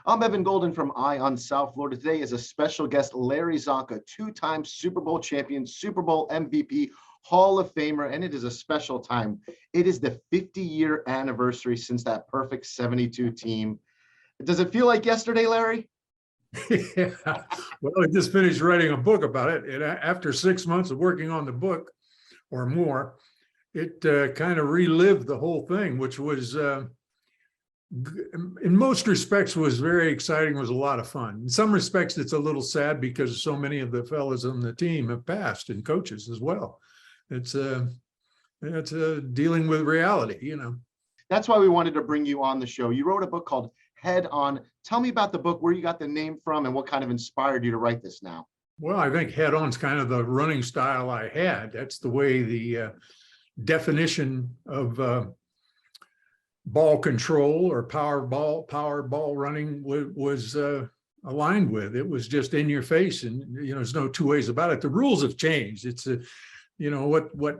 I'm Evan Golden from Eye on South Florida. Today is a special guest, Larry Csonka, two-time Super Bowl champion, Super Bowl MVP, Hall of Famer, and it is a special time. It is the 50-year anniversary since that perfect 72 team. Does it feel like yesterday, Larry? Yeah. Well, I just finished writing a book about it. And after 6 months of working on the book or more, it kind of relived the whole thing, which was, in most respects, was very exciting, was a lot of fun. In some respects, it's a little sad because so many of the fellas on the team have passed, and coaches as well. It's dealing with reality, you know. That's why we wanted to bring you on the show. You wrote a book called Head On. Tell me about the book, where you got the name from, and what kind of inspired you to write this now. Well, I think head on's kind of the running style I had. That's the way the definition of ball control or power ball running was aligned with. It was just in your face, and there's no two ways about it. The rules have changed. It's what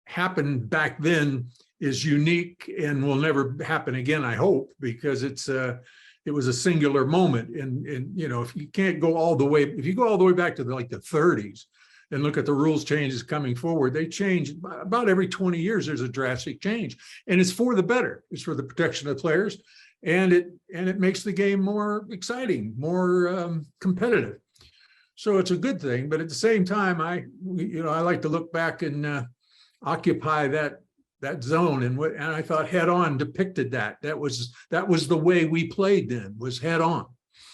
happened back then is unique and will never happen again, I hope, because it was a singular moment. And if you can't go all the way, if you go all the way back to the 30s and look at the rules changes coming forward, they change about every 20 years. There's a drastic change, and it's for the better. It's for the protection of the players, and it makes the game more exciting, more competitive. So it's a good thing. But at the same time, I like to look back and occupy that zone, and I thought Head On depicted that. That was the way we played then, was head on.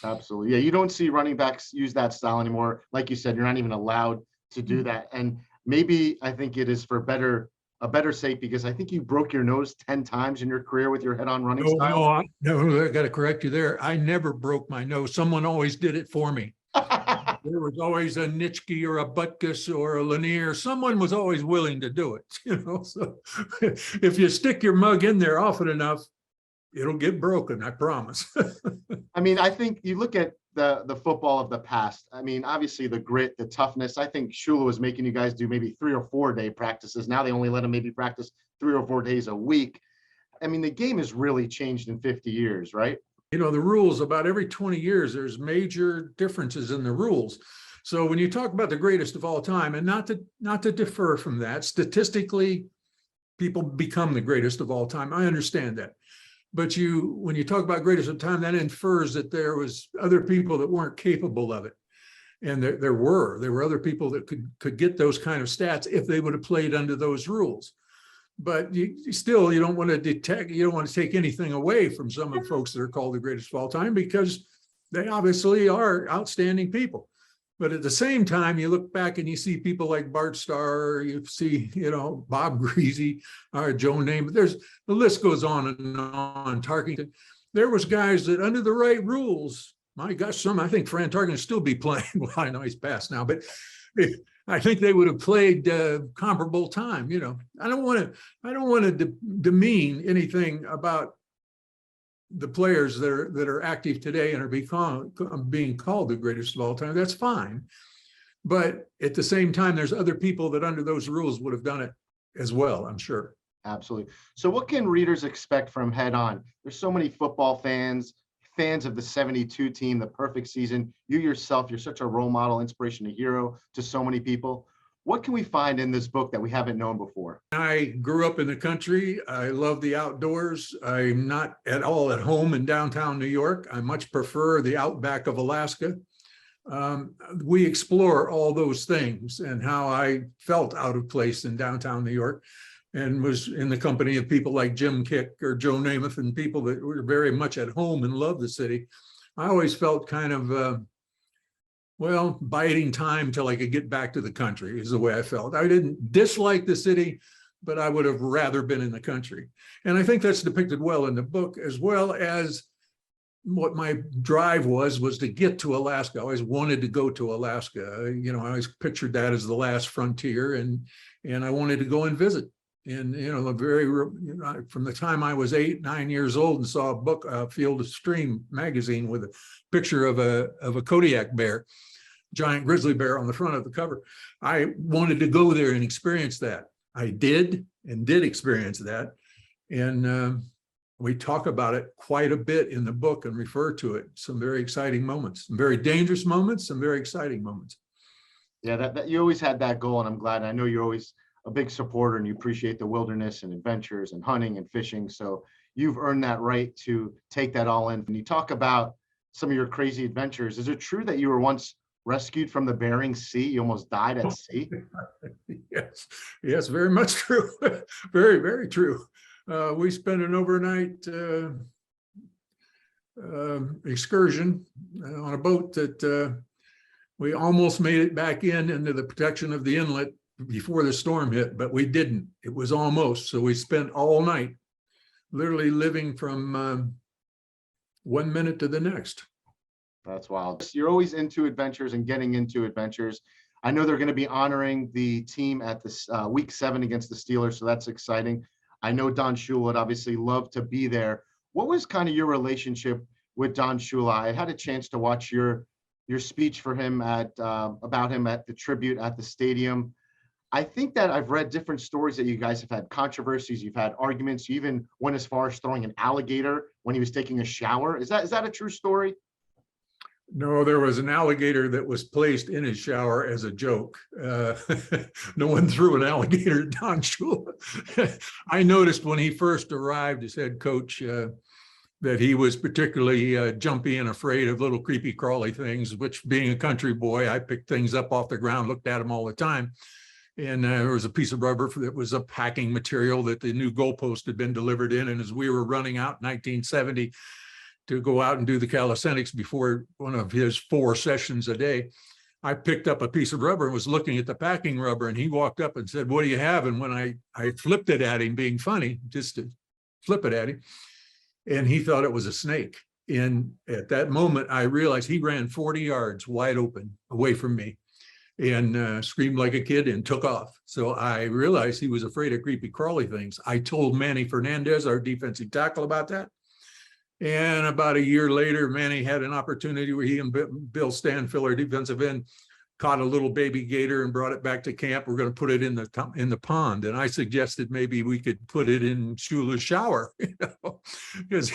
Absolutely. Yeah, you don't see running backs use that style anymore. Like you said, you're not even allowed to do that. And maybe I think it is for a better sake, because I think you broke your nose 10 times in your career with your head on running style. No, I got to correct you there. I never broke my nose. Someone always did it for me. There was always a Nitschke or a Butkus or a Lanier. Someone was always willing to do it, So if you stick your mug in there often enough, it'll get broken, I promise. I mean, I think you look at the football of the past. I mean, obviously the grit, the toughness. I think Shula was making you guys do maybe 3 or 4 day practices. Now they only let them maybe practice 3 or 4 days a week. I mean, the game has really changed in 50 years, right? The rules, about every 20 years, there's major differences in the rules. So when you talk about the greatest of all time, and not to differ from that, statistically, people become the greatest of all time. I understand that. But when you talk about greatest of time, that infers that there was other people that weren't capable of it. And there were other people that could get those kind of stats if they would have played under those rules. But you don't want to take anything away from some of the folks that are called the greatest of all time, because they obviously are outstanding people. But at the same time, you look back and you see people like Bart Starr, you see, Bob Greasy, or Joe Namath. The list goes on and on. Tarkington. There was guys that under the right rules, my gosh, I think Fran Tarkington would still be playing. Well, I know he's passed now, but I think they would have played comparable time. I don't want to demean anything about the players that are active today and are being called the greatest of all time. That's fine, but at the same time, there's other people that under those rules would have done it as well, I'm sure. Absolutely. So what can readers expect from Head On? There's so many football fans of the 72 team, the perfect season. You yourself, you're such a role model, inspiration, a hero to so many people. What can we find in this book that we haven't known before? I grew up in the country. I love the outdoors. I'm not at all at home in downtown New York. I much prefer the outback of Alaska. We explore all those things and how I felt out of place in downtown New York, and was in the company of people like Jim Kick or Joe Namath, and people that were very much at home and loved the city. I always felt kind of, biding time till I could get back to the country is the way I felt. I didn't dislike the city, but I would have rather been in the country. And I think that's depicted well in the book, as well as what my drive was to get to Alaska. I always wanted to go to Alaska. I always pictured that as the last frontier, and I wanted to go and visit. And from the time I was 8, 9 years old and saw a book, Field of Stream magazine with a picture of a Kodiak bear, giant grizzly bear on the front of the cover, I wanted to go there and experience that. I did experience that, and We talk about it quite a bit in the book and refer to it. Some very exciting moments, some very dangerous moments, some very exciting moments. Yeah, that you always had that goal, and I'm glad. I know you're always a big supporter, and you appreciate the wilderness and adventures and hunting and fishing. So you've earned that right to take that all in. When you talk about some of your crazy adventures, is it true that you were once rescued from the Bering Sea? You almost died at sea. Yes, very much true. Very, very true. We spent an overnight excursion on a boat that we almost made it back into the protection of the inlet before the storm hit, but we didn't. It was almost. So we spent all night literally living from 1 minute to the next. That's wild. You're always into adventures and getting into adventures. I know they're going to be honoring the team at this week 7 against the Steelers, so that's exciting. I know Don Shula would obviously love to be there. What was kind of your relationship with Don Shula? I had a chance to watch your speech for him about him at the tribute at the stadium. I think that I've read different stories that you guys have had controversies, you've had arguments, you even went as far as throwing an alligator when he was taking a shower. Is that a true story? No, there was an alligator that was placed in his shower as a joke. No one threw an alligator at Don Shula. I noticed when he first arrived as head coach that he was particularly jumpy and afraid of little creepy crawly things, which being a country boy, I picked things up off the ground, looked at them all the time. And there was a piece of rubber that was a packing material that the new goalpost had been delivered in. And as we were running out in 1970 to go out and do the calisthenics before one of his 4 sessions a day, I picked up a piece of rubber and was looking at the packing rubber, and he walked up and said, "What do you have?" And when I flipped it at him, being funny, just to flip it at him, and he thought it was a snake. And at that moment, I realized he ran 40 yards wide open away from me and screamed like a kid and took off. So I realized he was afraid of creepy crawly things. I told Manny Fernandez, our defensive tackle, about that. And about a year later, Manny had an opportunity where he and Bill Stanfill, our defensive end, caught a little baby gator and brought it back to camp. We're going to put it in the pond. And I suggested maybe we could put it in Shula's shower, because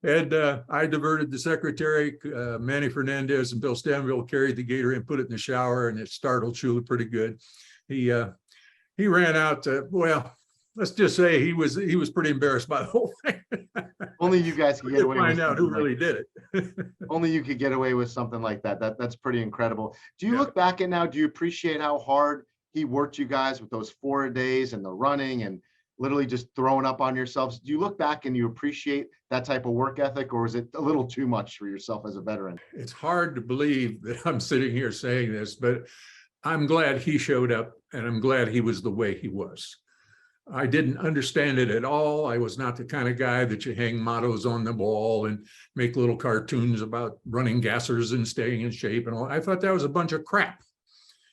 and I diverted the secretary, Manny Fernandez and Bill Stanfill carried the gator and put it in the shower, and it startled Shula pretty good. He ran out to, well, let's just say he was pretty embarrassed by the whole thing. Only you guys can get away with find out who really did it. Only you could get away with something like that. That's pretty incredible. Do you look back at now, do you appreciate how hard he worked you guys with those 4 days and the running and literally just throwing up on yourselves? Do you look back and you appreciate that type of work ethic, or is it a little too much for yourself as a veteran? It's hard to believe that I'm sitting here saying this, but I'm glad he showed up, and I'm glad he was the way he was. I didn't understand it at all. I was not the kind of guy that you hang mottos on the wall and make little cartoons about running gassers and staying in shape and all. I thought that was a bunch of crap.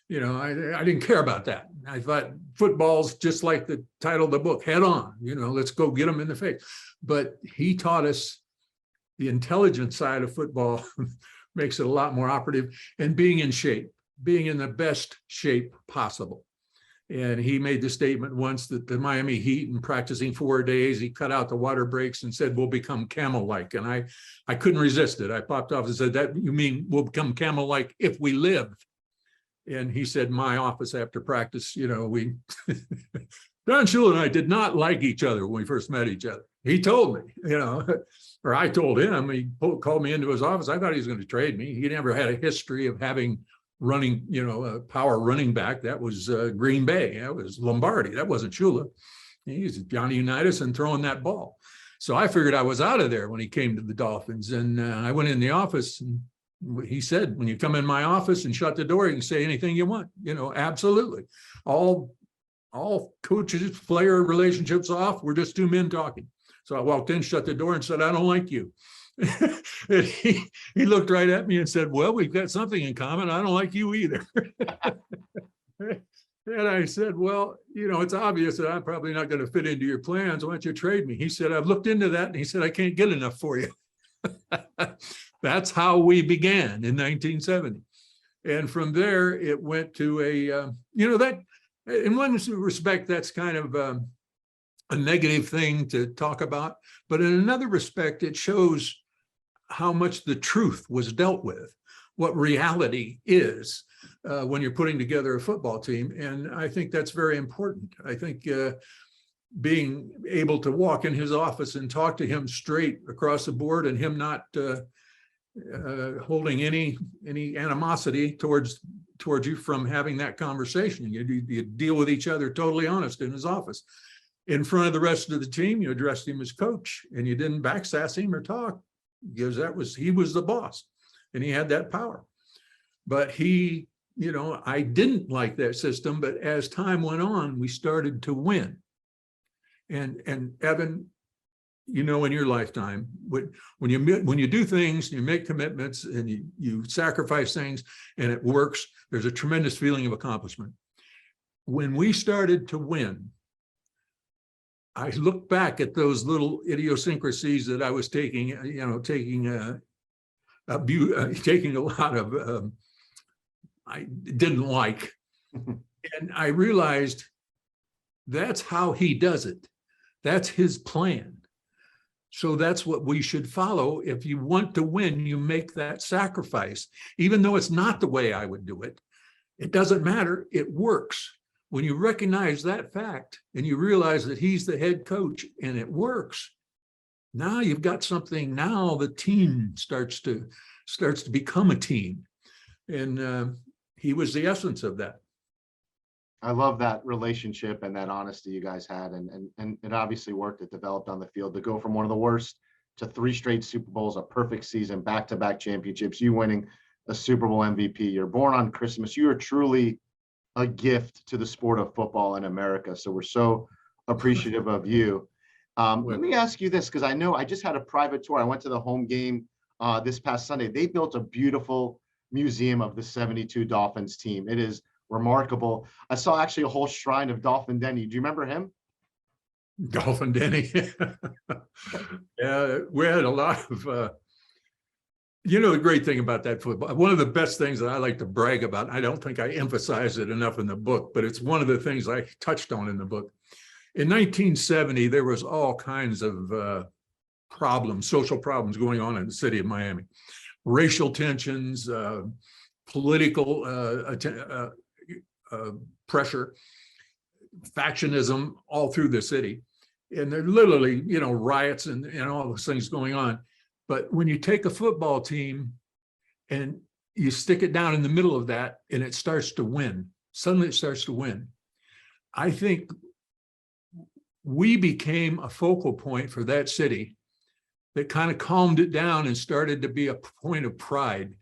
You know, I didn't care about that. I thought football's just like the title of the book, head on, you know, let's go get them in the face. But he taught us the intelligence side of football makes it a lot more operative, and being in shape, being in the best shape possible. And he made the statement once that the Miami Heat, in practicing 4 days, he cut out the water breaks and said, "We'll become camel-like." And I couldn't resist it. I popped off and said, "That you mean we'll become camel-like if we live?" And he said, "My office after practice, you know, Don Shula and I did not like each other when we first met each other." He told me, you know, or I told him. He called me into his office. I thought he was going to trade me. He never had a history of having running, you know, a power running back. That was Green Bay. That was Lombardi. That wasn't Shula. He's Johnny Unitas and throwing that ball. So I figured I was out of there when he came to the Dolphins. And I went in the office, and he said, "When you come in my office and shut the door, you can say anything you want." You know, absolutely. All coaches, player relationships off. We're just 2 men talking. So I walked in, shut the door, and said, "I don't like you." And he looked right at me and said, "Well, we've got something in common. I don't like you either." And I said, "Well, you know, it's obvious that I'm probably not going to fit into your plans. Why don't you trade me?" He said, "I've looked into that." And he said, "I can't get enough for you." That's how we began in 1970. And from there, it went to a, you know, that in one respect, that's kind of a negative thing to talk about, but in another respect, it shows how much the truth was dealt with, what reality is when you're putting together a football team. And I think that's very important. I think being able to walk in his office and talk to him straight across the board, and him not holding any animosity towards you from having that conversation. You deal with each other totally honest in his office. In front of the rest of the team, you addressed him as coach, and you didn't backsass him or talk, because he was the boss and he had that power. But I didn't like that system, but as time went on, we started to win. And Evan, in your lifetime, when you do things, you make commitments and you sacrifice things and it works, there's a tremendous feeling of accomplishment. When we started to win, I look back at those little idiosyncrasies that I was taking a lot of, I didn't like. And I realized that's how he does it. That's his plan. So that's what we should follow. If you want to win, you make that sacrifice. Even though it's not the way I would do it, it doesn't matter. It works. When you recognize that fact and you realize that he's the head coach and it works, now you've got something. Now the team starts to become a team. And he was the essence of that. I love that relationship and that honesty you guys had, and it obviously worked. It developed on the field to go from one of the worst to 3 straight Super Bowls, a perfect season, back-to-back championships, you winning a Super Bowl MVP. You're born on Christmas. You are truly a gift to the sport of football in America. So we're so appreciative of you. Let me ask you this, because I know I just had a private tour. I went to the home game this past Sunday. They built a beautiful museum of the 72 Dolphins team. It is remarkable. I saw actually a whole shrine of Dolphin Denny. Do you remember him? Dolphin Denny. Yeah, we had a lot of, the great thing about that football, one of the best things that I like to brag about, I don't think I emphasize it enough in the book, but it's one of the things I touched on in the book. In 1970, there was all kinds of problems, social problems going on in the city of Miami. Racial tensions, political pressure, factionism all through the city. And there literally, riots and all those things going on. But when you take a football team and you stick it down in the middle of that and it starts to win, suddenly it starts to win. I think we became a focal point for that city that kind of calmed it down and started to be a point of pride.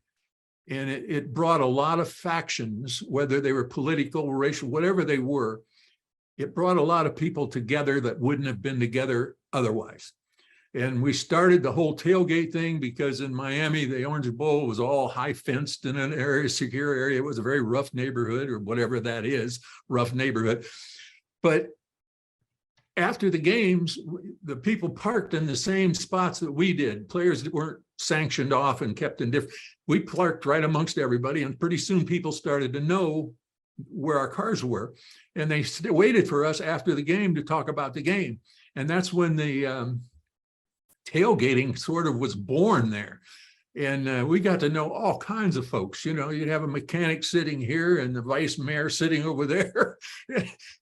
And it brought a lot of factions, whether they were political, racial, whatever they were. It brought a lot of people together that wouldn't have been together otherwise. And we started the whole tailgate thing because in Miami, the Orange Bowl was all high fenced in an area, secure area. It was a very rough neighborhood, or whatever that is, rough neighborhood. But after the games, the people parked in the same spots that we did. Players that weren't sanctioned off and kept in different. We parked right amongst everybody, and pretty soon people started to know where our cars were, and they waited for us after the game to talk about the game. And that's when the tailgating sort of was born there. And we got to know all kinds of folks. You'd have a mechanic sitting here and the vice mayor sitting over there.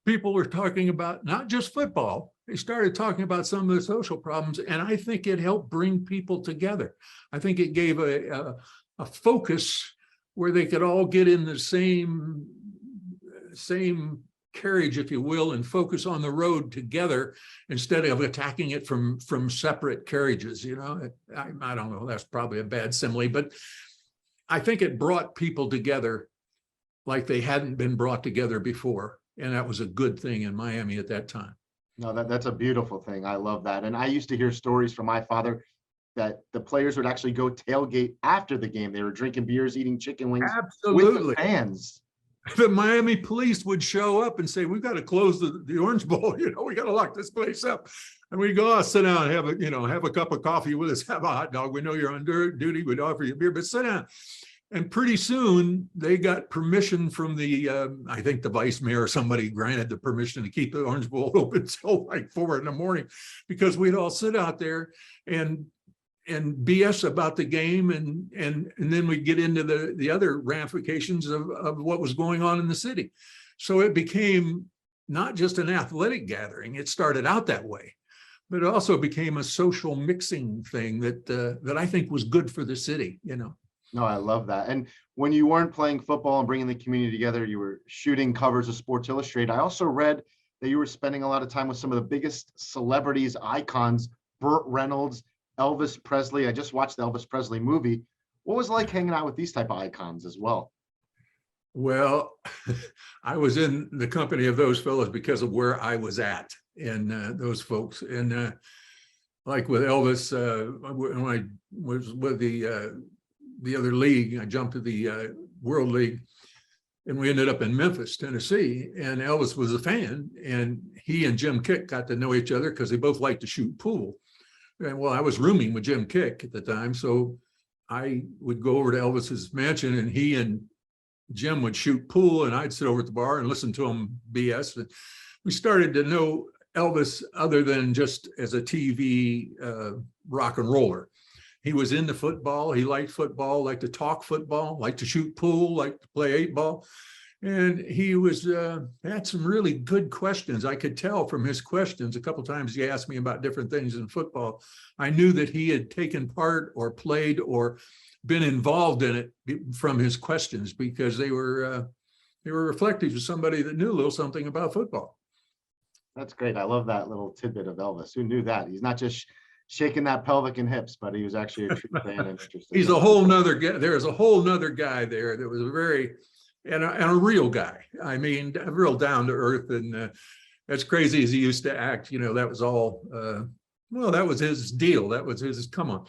People were talking about not just football. They started talking about some of the social problems. And I think it helped bring people together. I think it gave a focus where they could all get in the same carriage, if you will, and focus on the road together instead of attacking it from separate carriages. I don't know, that's probably a bad simile, but I think it brought people together like they hadn't been brought together before. And that was a good thing in Miami at that time. No, that's a beautiful thing. I love that. And I used to hear stories from my father that the players would actually go tailgate after the game. They were drinking beers, eating chicken wings. Absolutely. With the fans. The Miami police would show up and say, "We've got to close the Orange Bowl. We got to lock this place up." And we go, "Oh, sit down, have a cup of coffee with us, have a hot dog. We know you're on duty. We'd offer you a beer, but sit down." And pretty soon they got permission from I think the vice mayor or somebody granted the permission to keep the Orange Bowl open until like 4 a.m, because we'd all sit out there and BS about the game, and then we'd get into the other ramifications of what was going on in the city. So it became not just an athletic gathering. It started out that way, but it also became a social mixing thing that I think was good for the city, No, I love that. And when you weren't playing football and bringing the community together, you were shooting covers of Sports Illustrated. I also read that you were spending a lot of time with some of the biggest celebrities, icons, Burt Reynolds, Elvis Presley. I just watched the Elvis Presley movie. What was it like hanging out with these type of icons as well? Well, I was in the company of those fellows because of where I was at, and those folks. And like with Elvis, when I was with the other league, I jumped to the World League, and we ended up in Memphis, Tennessee. And Elvis was a fan, and he and Jim Kick got to know each other because they both liked to shoot pool. And well, I was rooming with Jim Kick at the time, so I would go over to Elvis's mansion, and he and Jim would shoot pool, and I'd sit over at the bar and listen to him BS. And we started to know Elvis other than just as a TV rock and roller. He was into football. He liked football, liked to talk football, liked to shoot pool, liked to play 8-ball. And he was had some really good questions. I could tell from his questions. A couple of times he asked me about different things in football. I knew that he had taken part or played or been involved in it from his questions, because they were reflective of somebody that knew a little something about football. That's great. I love that little tidbit of Elvis. Who knew that? He's not just shaking that pelvic and hips, but he was actually a true fan and interested. He's a whole nother guy. There's a whole nother guy there that was a very and a real guy. I mean, real down to earth, and as crazy as he used to act, that was all. Well, that was his deal. That was his come on.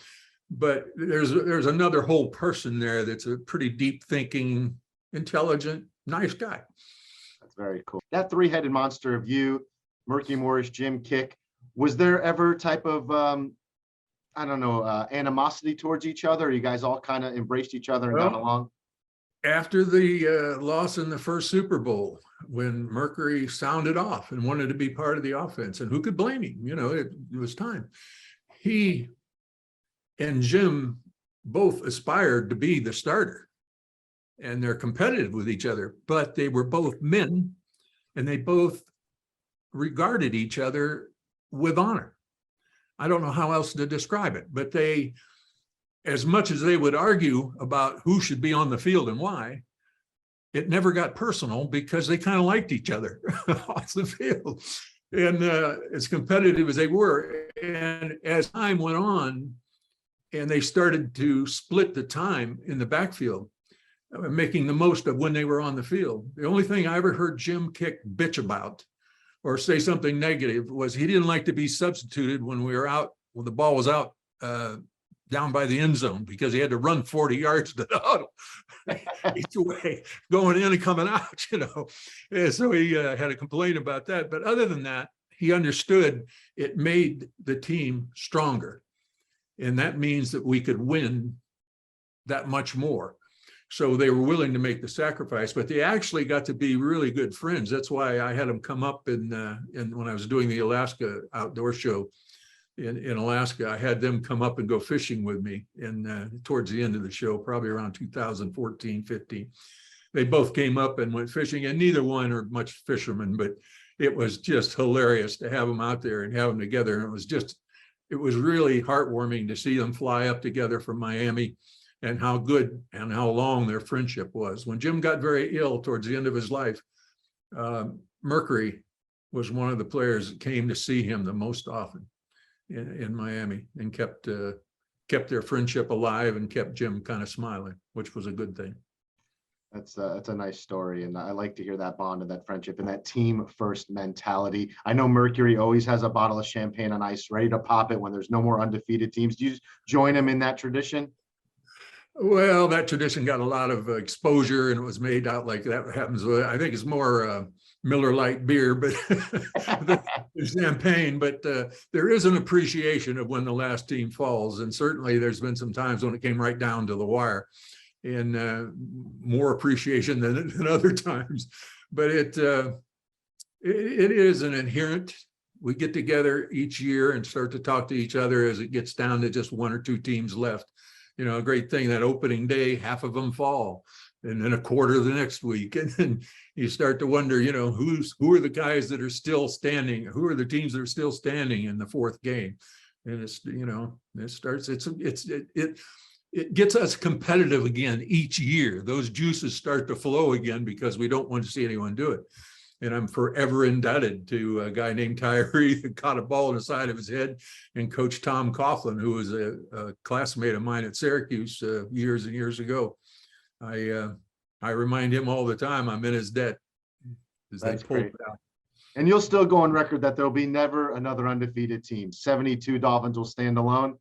But there's another whole person there that's a pretty deep thinking, intelligent, nice guy. That's very cool. That three-headed monster of you, Murky Morris, Jim Kick, was there ever type of animosity towards each other? Or you guys all kind of embraced each other and got along? After the loss in the first Super Bowl, when Mercury sounded off and wanted to be part of the offense, and who could blame him? It was time. He and Jim both aspired to be the starter, and they're competitive with each other, but they were both men, and they both regarded each other with honor. I don't know how else to describe it, but they, as much as they would argue about who should be on the field and why, it never got personal because they kind of liked each other off the field. And as competitive as they were, and as time went on, and they started to split the time in the backfield, making the most of when they were on the field. The only thing I ever heard Jim Kick bitch about or say something negative was he didn't like to be substituted when we were out, when the ball was out down by the end zone, because he had to run 40 yards to the huddle each way, going in and coming out, And so he had a complaint about that. But other than that, he understood it made the team stronger. And that means that we could win that much more. So they were willing to make the sacrifice, but they actually got to be really good friends. That's why I had them come up in when I was doing the Alaska outdoor show in Alaska, I had them come up and go fishing with me. And towards the end of the show, probably around 2014, 15, they both came up and went fishing, and neither one are much fishermen, but it was just hilarious to have them out there and have them together. And it was really heartwarming to see them fly up together from Miami, and how good and how long their friendship was. When Jim got very ill towards the end of his life, Mercury was one of the players that came to see him the most often in Miami, and kept their friendship alive and kept Jim kind of smiling, which was a good thing. That's a nice story, and I like to hear that bond and that friendship and that team first mentality. I know Mercury always has a bottle of champagne on ice ready to pop it when there's no more undefeated teams. Do you join him in that tradition? Well, that tradition got a lot of exposure, and it was made out like that happens. I think it's more Miller Lite beer, but champagne. But there is an appreciation of when the last team falls, and certainly there's been some times when it came right down to the wire. and more appreciation than other times. But it is an inherent. We get together each year and start to talk to each other as it gets down to just one or two teams left. You know, a great thing that opening day, half of them fall, and then a quarter the next week, and then you start to wonder, you know, who are the guys that are still standing? Who are the teams that are still standing in the fourth game? And it's, you know, it gets us competitive again each year. Those juices start to flow again because we don't want to see anyone do it. And I'm forever indebted to a guy named Tyree that caught a ball in the side of his head, and Coach Tom Coughlin, who was a classmate of mine at Syracuse years and years ago. I remind him all the time I'm in his debt. That's great. And you'll still go on record that there'll be never another undefeated team. 72 Dolphins will stand alone.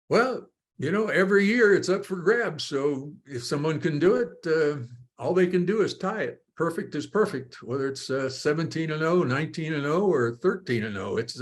Well, you know, every year it's up for grabs. So if someone can do it, all they can do is tie it. Perfect is perfect, whether it's 17-0, 19-0, or 13-0. It's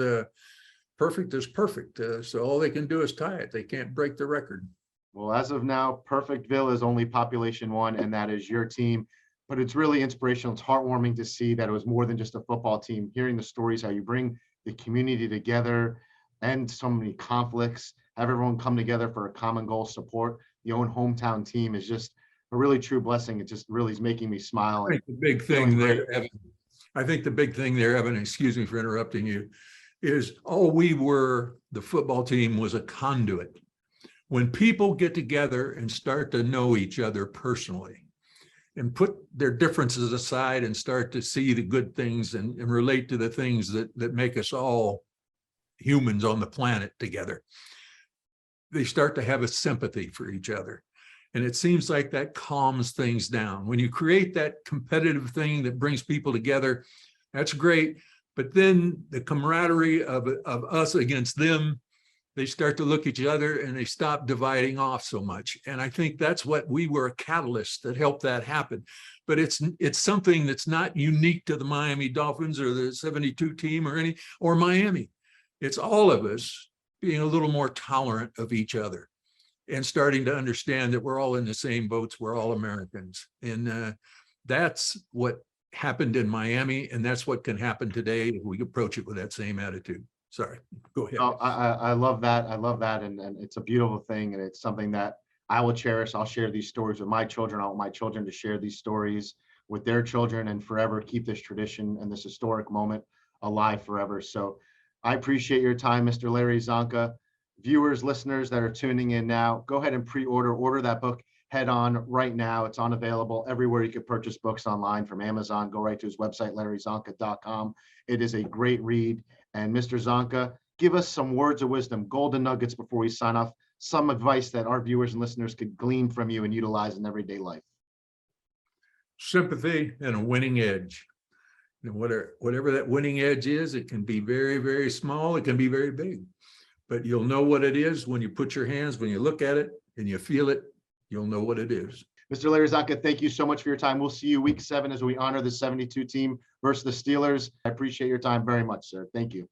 perfect is perfect. So all they can do is tie it. They can't break the record. Well, as of now, Perfectville is only population 1, and that is your team. But it's really inspirational. It's heartwarming to see that it was more than just a football team. Hearing the stories, how you bring the community together, and so many conflicts, have everyone come together for a common goal, support your own hometown team is just a really true blessing. It just really is making me smile. I think the big thing there, Evan, Evan, excuse me for interrupting you, is all we were, the football team, was a conduit. When people get together and start to know each other personally and put their differences aside and start to see the good things and relate to the things that make us all humans on the planet together, they start to have a sympathy for each other. And it seems like that calms things down. When you create that competitive thing that brings people together, that's great. But then the camaraderie of us against them, they start to look at each other and they stop dividing off so much. And I think that's what we were, a catalyst that helped that happen. But it's something that's not unique to the Miami Dolphins or the 72 team or Miami. It's all of us being a little more tolerant of each other and starting to understand that we're all in the same boats. We're all Americans. And that's what happened in Miami. And that's what can happen today if we approach it with that same attitude. Sorry, go ahead. Oh, I love that. I love that. And it's a beautiful thing. And it's something that I will cherish. I'll share these stories with my children. I want my children to share these stories with their children and forever keep this tradition and this historic moment alive forever. So I appreciate your time, Mr. Larry Csonka. Viewers, listeners that are tuning in now, go ahead and order that book head on right now. It's available everywhere you can purchase books online, from Amazon. Go right to his website, larrycsonka.com. It is a great read. And Mr. Csonka, give us some words of wisdom, golden nuggets before we sign off, some advice that our viewers and listeners could glean from you and utilize in everyday life. Sympathy and a winning edge. And whatever that winning edge is, it can be very, very small. It can be very big. But you'll know what it is when you put your hands, when you look at it and you feel it, you'll know what it is. Mr. Larry Csonka, thank you so much for your time. We'll see you week 7 as we honor the 72 team versus the Steelers. I appreciate your time very much, sir. Thank you.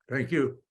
Thank you.